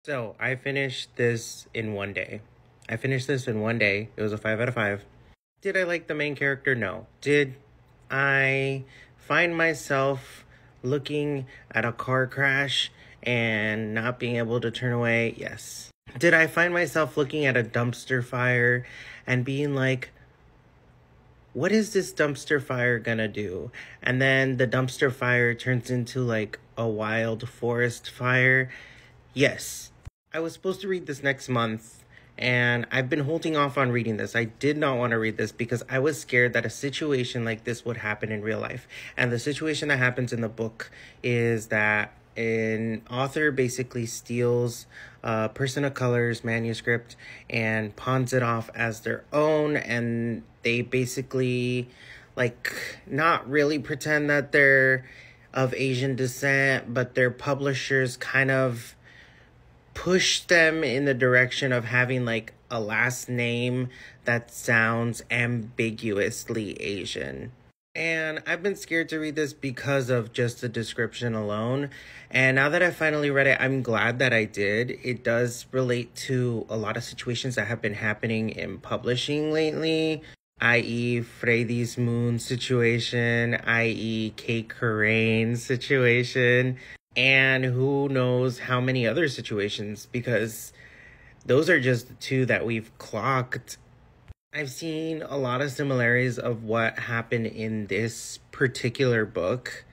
So I finished this in one day. It was a 5 out of 5. Did I like the main character? No. Did I find myself looking at a car crash and not being able to turn away? Yes. Did I find myself looking at a dumpster fire and being like, what is this dumpster fire gonna do? And then the dumpster fire turns into like a wild forest fire? Yes. I was supposed to read this next month, and I've been holding off on reading this. I did not want to read this because I was scared that a situation like this would happen in real life. And the situation that happens in the book is that an author basically steals a person of color's manuscript and pawns it off as their own, and they basically like not really pretend that they're of Asian descent, but their publishers kind of push them in the direction of having like a last name that sounds ambiguously Asian. And I've been scared to read this because of just the description alone. And now that I finally read it, I'm glad that I did. It does relate to a lot of situations that have been happening in publishing lately, i.e. Freddy's Moon situation, i.e. Kate Corain's situation, and who knows how many other situations, because those are just the two that we've clocked. I've seen a lot of similarities of what happened in this particular book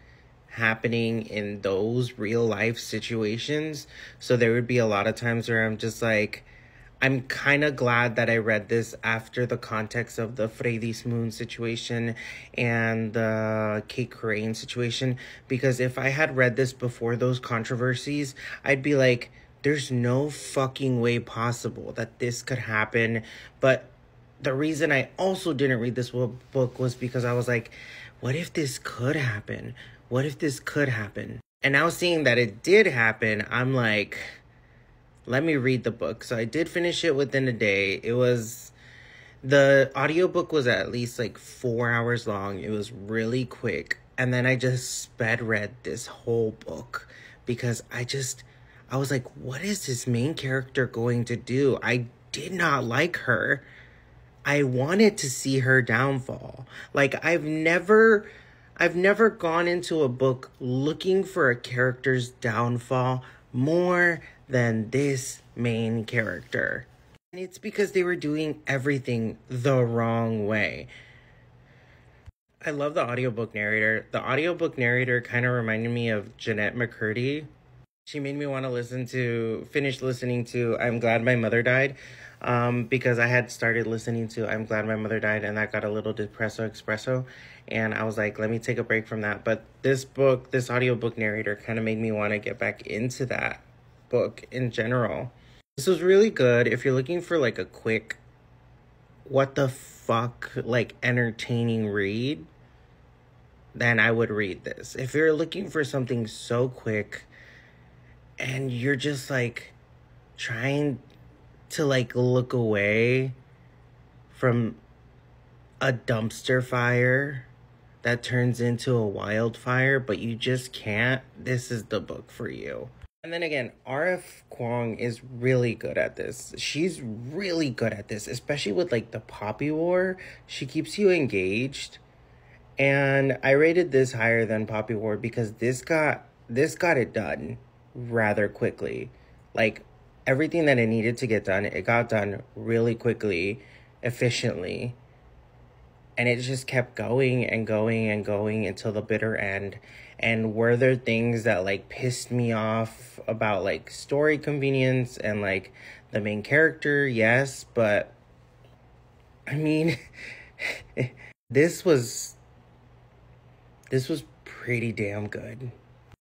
happening in those real life situations. So there would be a lot of times where I'm just like, I'm kind of glad that I read this after the context of the Freddy's Moon situation and the Kate Corain situation, because if I had read this before those controversies, I'd be like, there's no fucking way possible that this could happen. But the reason I also didn't read this book was because I was like, what if this could happen? What if this could happen? And now seeing that it did happen, I'm like, let me read the book. So I did finish it within a day. The audiobook was at least like 4 hours long. It was really quick. And then I just sped read this whole book because I was like, what is this main character going to do? I did not like her. I wanted to see her downfall. Like, I've never gone into a book looking for a character's downfall more than this main character. And it's because they were doing everything the wrong way. I love the audiobook narrator. The audiobook narrator kind of reminded me of Jeanette McCurdy. She made me want to finish listening to I'm Glad My Mother Died, because I had started listening to I'm Glad My Mother Died, and that got a little depresso espresso, and I was like, let me take a break from that. But this audiobook narrator kind of made me want to get back into that book in general. This was really good. If you're looking for like a quick, what the fuck, like entertaining read, then I would read this. If you're looking for something so quick and you're just like trying to like look away from a dumpster fire that turns into a wildfire, but you just can't, this is the book for you. And then again, R.F. Kuang is really good at this. She's really good at this, especially with like the Poppy War. She keeps you engaged. And I rated this higher than Poppy War because this got it done rather quickly. Like, everything that it needed to get done, it got done really quickly, efficiently. And it just kept going and going and going until the bitter end. And were there things that like pissed me off about like story convenience and like the main character? Yes, but I mean, this was pretty damn good.